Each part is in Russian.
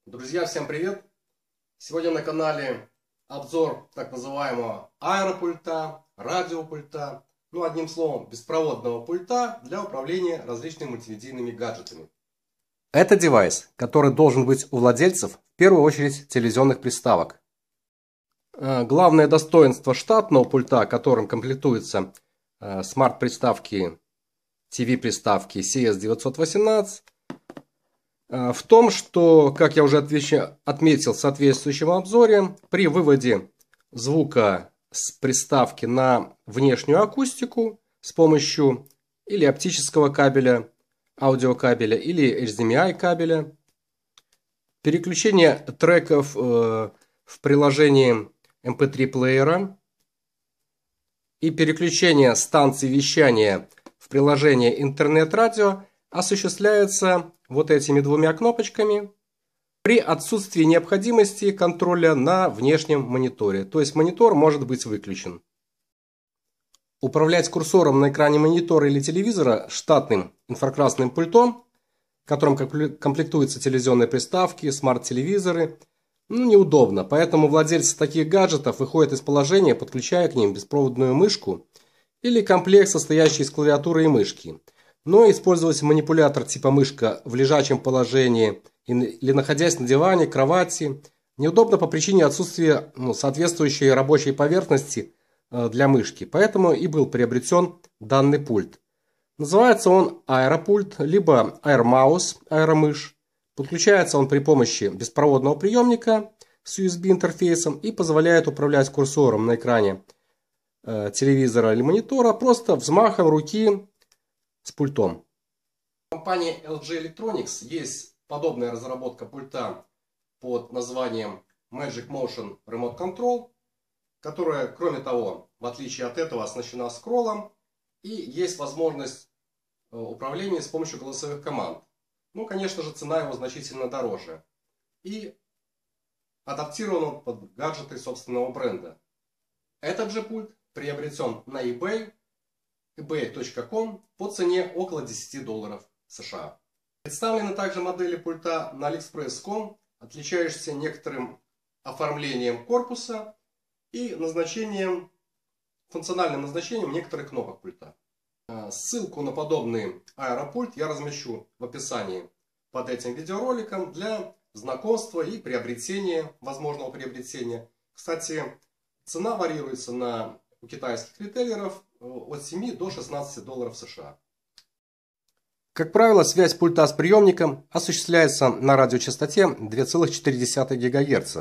Друзья, всем привет! Сегодня на канале обзор так называемого аэропульта, радиопульта, одним словом, беспроводного пульта для управления различными мультимедийными гаджетами. Это девайс, который должен быть у владельцев в первую очередь телевизионных приставок. Главное достоинство штатного пульта, которым комплектуются смарт-приставки, TV-приставки CS918, в том, что, как я уже отметил в соответствующем обзоре, при выводе звука с приставки на внешнюю акустику с помощью или оптического кабеля, аудиокабеля, или HDMI кабеля, переключение треков в приложении MP3 плеера и переключение станций вещания в приложении интернет-радио осуществляется вот этими двумя кнопочками при отсутствии необходимости контроля на внешнем мониторе. То есть монитор может быть выключен. Управлять курсором на экране монитора или телевизора штатным инфракрасным пультом, которым комплектуются телевизионные приставки, смарт-телевизоры, неудобно. Поэтому владельцы таких гаджетов выходят из положения, подключая к ним беспроводную мышку или комплект, состоящий из клавиатуры и мышки. Но использовать манипулятор типа мышка в лежачем положении или находясь на диване, кровати неудобно по причине отсутствия соответствующей рабочей поверхности для мышки. Поэтому и был приобретен данный пульт. Называется он аэропульт, либо аэромаус, аэромыш. Подключается он при помощи беспроводного приемника с USB интерфейсом и позволяет управлять курсором на экране телевизора или монитора просто взмахом руки с пультом. В компании LG Electronics есть подобная разработка пульта под названием Magic Motion Remote Control, которая, кроме того, в отличие от этого, оснащена скроллом и есть возможность управления с помощью голосовых команд. Конечно же, цена его значительно дороже и адаптирован под гаджеты собственного бренда. Этот же пульт приобретен на eBay, ebay.com по цене около $10 США. Представлены также модели пульта на AliExpress.com, отличающиеся некоторым оформлением корпуса и функциональным назначением некоторых кнопок пульта. Ссылку на подобный аэропульт я размещу в описании под этим видеороликом для знакомства и возможного приобретения. Кстати, цена варьируется у китайских ритейлеров от 7 до $16 США. Как правило, связь пульта с приемником осуществляется на радиочастоте 2,4 ГГц.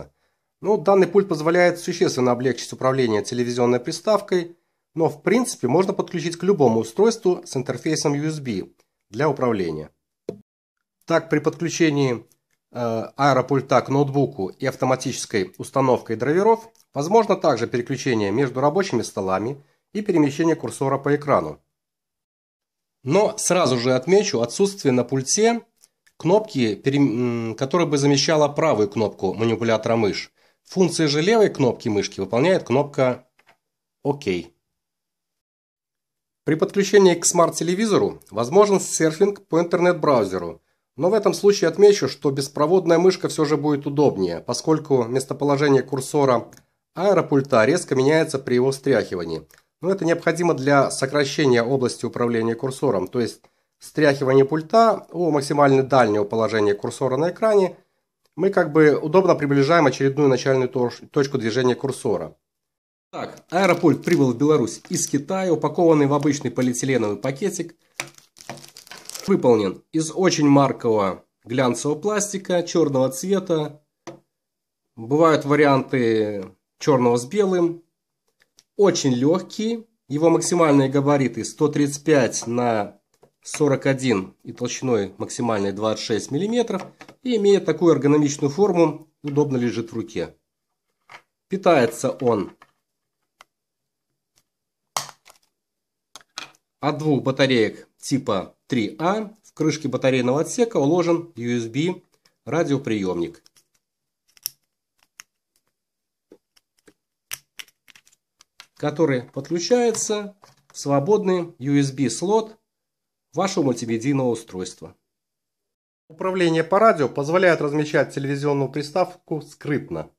Данный пульт позволяет существенно облегчить управление телевизионной приставкой, но в принципе можно подключить к любому устройству с интерфейсом USB для управления. Так, при подключении аэропульта к ноутбуку и автоматической установкой драйверов возможно также переключение между рабочими столами и перемещение курсора по экрану. Но сразу же отмечу отсутствие на пульте кнопки, которая бы замещала правую кнопку манипулятора мышь. Функции же левой кнопки мышки выполняет кнопка ОК. При подключении к смарт-телевизору возможен серфинг по интернет-браузеру. Но в этом случае отмечу, что беспроводная мышка все же будет удобнее, поскольку местоположение курсора аэропульта резко меняется при его встряхивании. Это необходимо для сокращения области управления курсором, то есть встряхивание пульта у максимально дальнего положения курсора на экране мы удобно приближаем очередную начальную точку движения курсора. Так, аэропульт прибыл в Беларусь из Китая, упакованный в обычный полиэтиленовый пакетик. Выполнен из очень маркового глянцевого пластика черного цвета. Бывают варианты черного с белым. Очень легкий. Его максимальные габариты 135 на 41 и толщиной максимальной 26 мм. И имеет такую эргономичную форму, удобно лежит в руке. Питается он от двух батареек типа 3А. В крышке батарейного отсека уложен USB радиоприемник. Который подключается в свободный USB слот вашего мультимедийного устройства. Управление по радио позволяет размещать телевизионную приставку скрытно,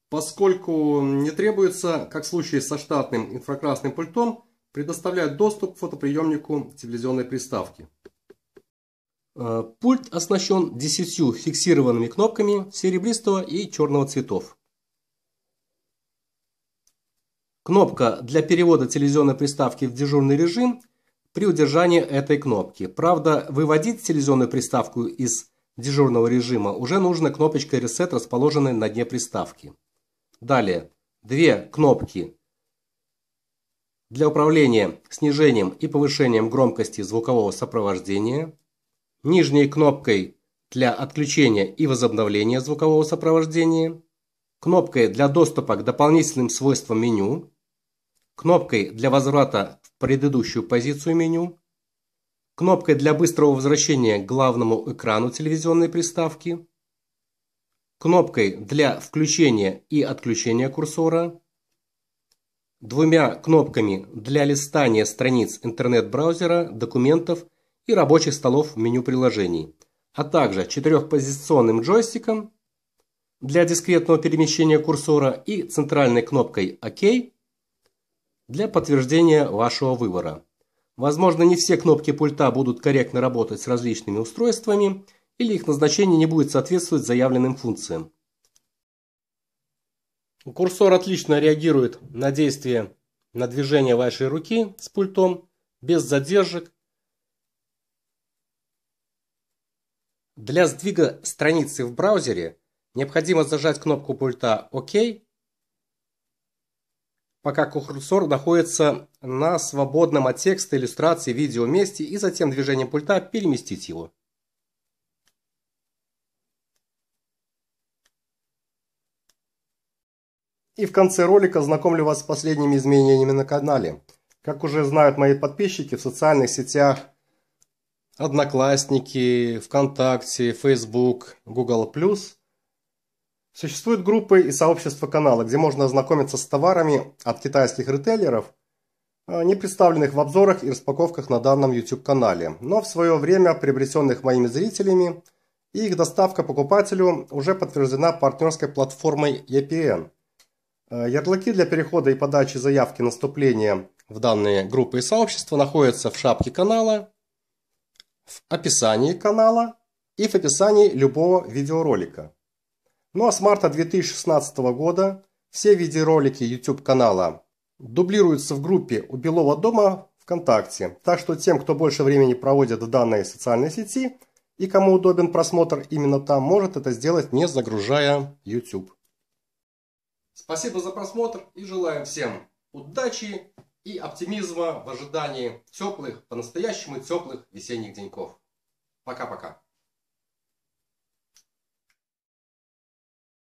поскольку не требуется, как в случае со штатным инфракрасным пультом, предоставлять доступ к фотоприемнику телевизионной приставки. Пульт оснащен 10 фиксированными кнопками серебристого и черного цветов. Кнопка для перевода телевизионной приставки в дежурный режим при удержании этой кнопки. Правда, выводить телевизионную приставку из дежурного режима уже нужно кнопочкой Reset, расположенной на дне приставки. Далее, 2 кнопки для управления снижением и повышением громкости звукового сопровождения. Нижней кнопкой для отключения и возобновления звукового сопровождения. Кнопкой для доступа к дополнительным свойствам меню. Кнопкой для возврата в предыдущую позицию меню. Кнопкой для быстрого возвращения к главному экрану телевизионной приставки. Кнопкой для включения и отключения курсора. 2 кнопками для листания страниц интернет-браузера, документов и рабочих столов в меню приложений, а также 4-позиционным джойстиком для дискретного перемещения курсора и центральной кнопкой ОК для подтверждения вашего выбора. Возможно, не все кнопки пульта будут корректно работать с различными устройствами, или их назначение не будет соответствовать заявленным функциям. Курсор отлично реагирует на движение вашей руки с пультом, без задержек. Для сдвига страницы в браузере необходимо зажать кнопку пульта ОК, пока курсор находится на свободном от текста, иллюстрации, видео месте, и затем движением пульта переместить его. И в конце ролика знакомлю вас с последними изменениями на канале. Как уже знают мои подписчики, в социальных сетях Одноклассники, ВКонтакте, Facebook, Google+, существуют группы и сообщества канала, где можно ознакомиться с товарами от китайских ритейлеров, не представленных в обзорах и распаковках на данном YouTube-канале, но в свое время приобретенных моими зрителями, и их доставка покупателю уже подтверждена партнерской платформой EPN. Ярлыки для перехода и подачи заявки на вступление в данные группы и сообщества находятся в шапке канала, в описании канала и в описании любого видеоролика. Ну а с марта 2016 года все видеоролики YouTube канала дублируются в группе у Белого дома ВКонтакте, так что тем, кто больше времени проводит в данной социальной сети и кому удобен просмотр именно там, может это сделать, не загружая YouTube. Спасибо за просмотр и желаем всем удачи и оптимизма в ожидании теплых, по-настоящему теплых весенних деньков. Пока-пока.